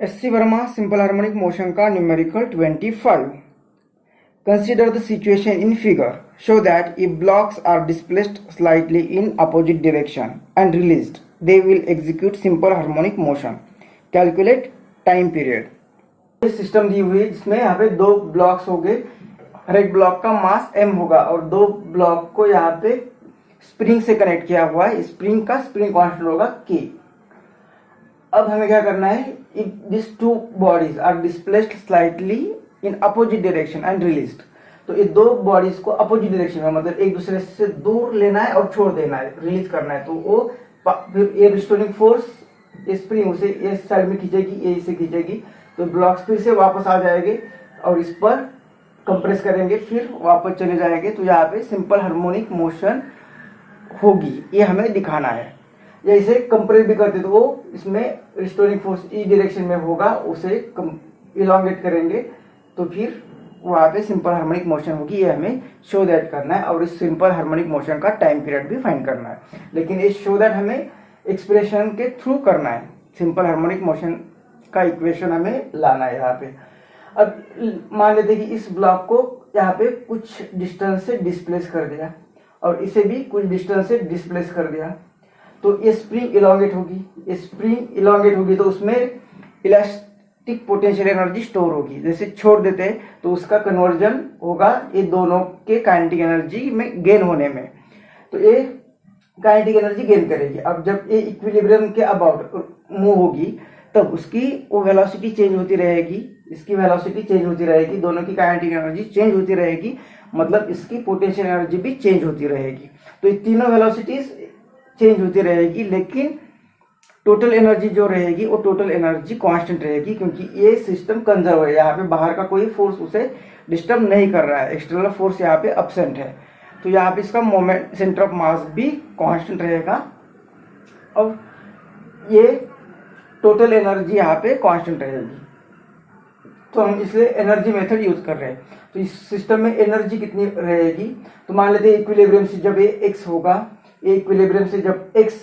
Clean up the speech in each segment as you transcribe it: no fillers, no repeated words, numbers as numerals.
SC Verma simple harmonic motion का numerical 25. Consider the situation in figure. Show that if blocks are displaced slightly in opposite direction and released, they will execute simple harmonic motion. Calculate time period. System दी हुई है जिसमें यहाँ पे दो blocks हो गए, हर एक ब्लॉक का मास m होगा और दो ब्लॉक को यहाँ पे स्प्रिंग से कनेक्ट किया हुआ है। स्प्रिंग का स्प्रिंग कांस्टेंट होगा k। अब हमें क्या करना है, if this two bodies are displaced slightly in opposite direction and released, तो ये दो बॉडीज को अपोजिट डायरेक्शन में मतलब एक दूसरे से दूर लेना है और छोड़ देना है, रिलीज करना है। तो वो फिर ये रिस्टोरिंग फोर्स स्प्रिंग उसे इस साइड में खींचेगी, ए से खींचेगी, तो ब्लॉक्स फिर से वापस आ जाएंगे और इस पर कंप्रेस करेंगे, फिर वापस चले जाएंगे। तो यहाँ पे सिंपल हार्मोनिक मोशन होगी, ये हमें दिखाना है। या इसे कंप्रेस भी करते तो वो इसमें रिस्टोरिंग फोर्स ई डायरेक्शन में होगा, उसे इलोंगेट करेंगे तो फिर वहाँ पे सिंपल हार्मोनिक मोशन होगी। ये हमें शो दैट करना है और इस सिंपल हार्मोनिक मोशन का टाइम पीरियड भी फाइंड करना है। लेकिन इस शो दैट हमें एक्सप्रेशन के थ्रू करना है, सिंपल हार्मोनिक मोशन का इक्वेशन हमें लाना है यहाँ पे। अब मान लेते कि इस ब्लॉक को यहाँ पे कुछ डिस्टेंस से डिस्प्लेस कर दिया और इसे भी कुछ डिस्टेंस से डिस्प्लेस कर दिया, तो ये स्प्रिंग इलोंगेट होगी। स्प्रिंग इलोंगेट होगी तो उसमें इलास्टिक पोटेंशियल एनर्जी स्टोर होगी। जैसे छोड़ देते हैं तो उसका कन्वर्जन होगा ये दोनों के काइनेटिक एनर्जी में गेन होने में, तो ये काइनेटिक एनर्जी गेन करेगी। अब जब ये इक्विलिब्रियम के अबाउट मूव होगी तब उसकी वो वेलोसिटी चेंज होती रहेगी, इसकी वेलोसिटी चेंज होती रहेगी, दोनों की काइनेटिक एनर्जी चेंज होती रहेगी, मतलब इसकी पोटेंशियल एनर्जी भी चेंज होती रहेगी। तो ये तीनों वेलोसिटीज चेंज होती रहेगी, लेकिन टोटल एनर्जी जो रहेगी वो टोटल एनर्जी कांस्टेंट रहेगी, क्योंकि ये सिस्टम कंजर्व है। यहाँ पे बाहर का कोई फोर्स उसे डिस्टर्ब नहीं कर रहा है, एक्सटर्नल फोर्स यहाँ पे अब्सेंट है। तो यहाँ पे इसका मोमेंट सेंटर ऑफ मास भी कांस्टेंट रहेगा और ये टोटल एनर्जी यहाँ पे कांस्टेंट रहेगी। तो हम इसलिए एनर्जी मेथड यूज कर रहे हैं। तो इस सिस्टम में एनर्जी कितनी रहेगी, तो मान लेते हैं इक्विलिब्रियम से जब ये एक्स होगा, ये इक्विलिब्रियम से जब एक्स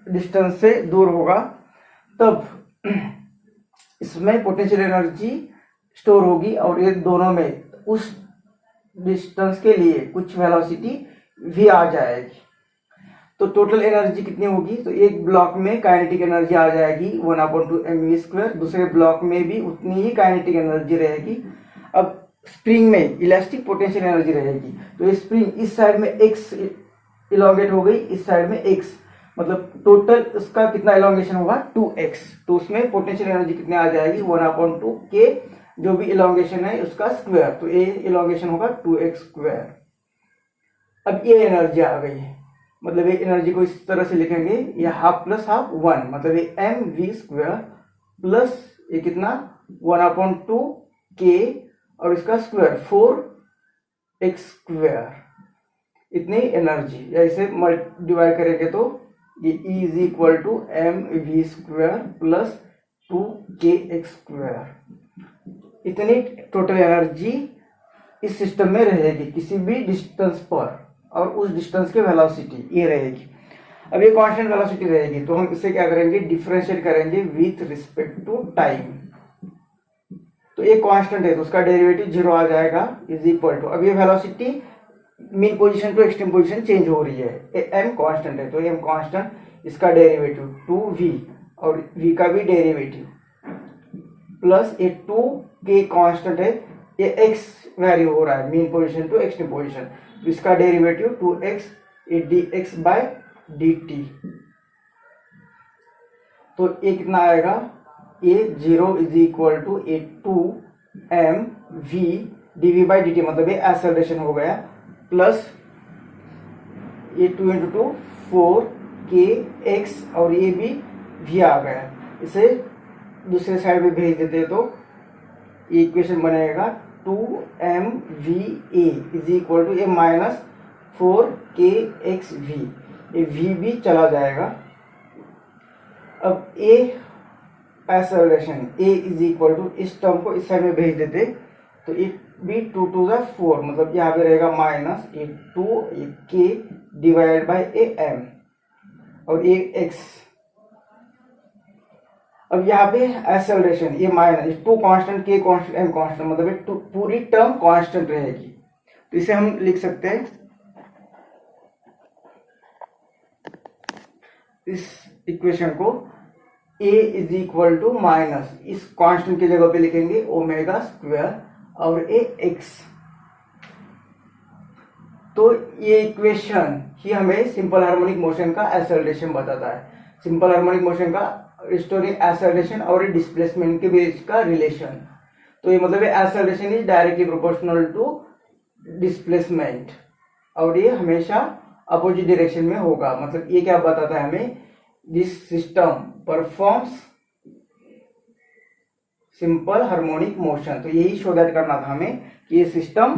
डिस्टेंस से दूर होगा तब इसमें पोटेंशियल एनर्जी स्टोर होगी और ये दोनों में उस डिस्टेंस के लिए कुछ वेलोसिटी भी आ जाएगी। तो टोटल एनर्जी कितनी होगी, तो एक ब्लॉक में काइनेटिक एनर्जी आ जाएगी 1/2mv², दूसरे ब्लॉक में भी उतनी ही काइनेटिक एनर्जी रहेगी। अब स्प्रिंग में इलास्टिक पोटेंशियल एनर्जी रहेगी, तो ये स्प्रिंग इस साइड में x इलोंगेट हो गई, इस साइड में x, मतलब टोटल इसका कितना इलोंगेशन होगा 2x। तो उसमें पोटेंशियल एनर्जी कितनी आ जाएगी 1/2k, जो भी इलोंगेशन है उसका स्क्वायर, तो ये इलोंगेशन होगा 2x²। अब ये एनर्जी आ गई है, मतलब ये एनर्जी को इस तरह से लिखेंगे, ये हाफ प्लस हाफ 1, मतलब ये mv² प्लस ये कितना 1/2k और इसका स्क्वायर 4x², इतनी एनर्जी। या इसे डिवाइड करेंगे तो ये E = mv² प्लस 2kx², इतनी टोटल एनर्जी इस सिस्टम में रहेगी किसी भी डिस्टेंस पर, और उस डिस्टेंस की वेलोसिटी ये रहेगी। अब ये कांस्टेंट वेलोसिटी रहेगी, तो हम इसे क्या करेंगे, डिफरेंशिएट करेंगे विथ रिस्पेक्ट टू टाइम। तो ये कांस्टेंट है तो उसका डेरिवेटिव 0 आ जाएगा, = अब ये velocity mean position to extreme position change हो रही है, m कांस्टेंट है, तो m कांस्टेंट, इसका डेरिवेटिव 2v और v का भी डेरिवेटिव प्लस ये 2k कांस्टेंट है, ये x वैल्यू हो रहा है mean position to extreme position, तो इसका डेरिवेटिव 2x dx/dt। तो ये कितना आएगा, ये 0 = 2mv dv/dt, मतलब ये एक्सेलरेशन हो गया, प्लस ये 2 × 2 4kx और ये भी v आ गया। इसे दूसरे साइड में भेज देते तो ये इक्वेशन बनेगा 2mva = ये -4kxv, ये v भी चला जाएगा। अब a एक्सेलरेशन a = इस टर्म को इस साइड में भेज देते तो ये भी 2 × 2 = 4, मतलब यहाँ पे रहेगा -2k / am और ये x। अब यहाँ पे एक्सेलरेशन ये माइनस टू कांस्टेंट के कांस्टेंट एम कांस्टेंट मतलब ये पूरी टर्म कांस्टेंट रहेगी, तो इसे हम लिख सकते हैं इस इक्वेशन को a is equal to minus इस कांस्टेंट की जगह पे लिखेंगे ओमेगा स्क्वायर और ए एक्स। तो ये इक्वेशन ही हमें सिंपल हार्मोनिक मोशन का एक्सेलरेशन बताता है। सिंपल हार्मोनिक मोशन का रिस्टोरिंग एक्सेलरेशन और डिस्प्लेसमेंट के बीच का रिलेशन। तो ये मतलब acceleration is directly proportional to displacement और ये हमेशा अपोजिट डायरेक्शन में होगा। मतलब ये क्या बताता है हमें, this system performs simple harmonic motion. तो यही शो दैट करना था हमें कि ये system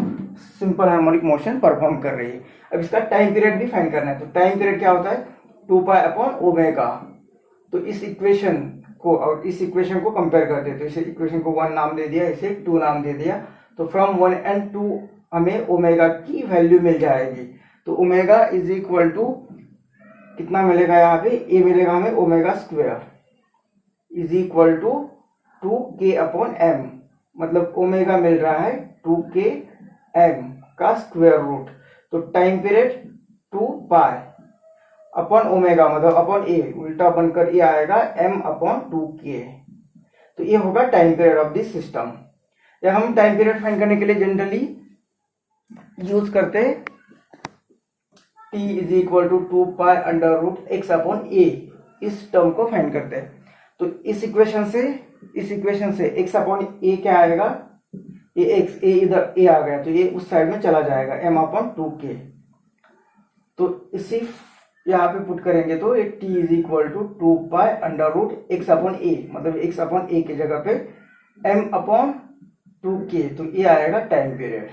simple harmonic motion perform कर रही है। अब इसका टाइम पीरियड भी फाइंड करना है। तो टाइम पीरियड क्या होता है 2π/ओमेगा। तो इस इक्वेशन को और इस इक्वेशन को कंपेयर करते हैं। तो इस इक्वेशन को 1 नाम दे दिया, इसे 2 नाम दे दिया। तो फ्रॉम 1 and 2 हमें ओमेगा की वैल्यू मिल जाएगी। तो ओमेगा इज इक्वल टू कितना मिलेगा, यहाँ पे ए मिलेगा हमें omega square is equal to 2k/m। मतलब ओमेगा मिल रहा है 2k/m का स्क्वायर रूट। तो टाइम पीरियड 2π/ओमेगा मतलब अपॉन ए, उल्टा बनकर ये आएगा m/2k। तो ये होगा time period of this system. या हम टाइम पीरियड फाइंड करने के लिए जनरली यूज करते हैं t is equal to 2π√x/a। इस टर्म को फाइंड करते हैं। तो इस इक्वेशन से x/a क्या आएगा, ये x a इधर a आ गया तो ये उस साइड में चला जाएगा m/2k। तो इसी यहाँ पे पुट करेंगे तो ये t is equal to 2π√x/a मतलब x/a की जगह पे m/2k। तो ये आएगा टाइम पीरियड।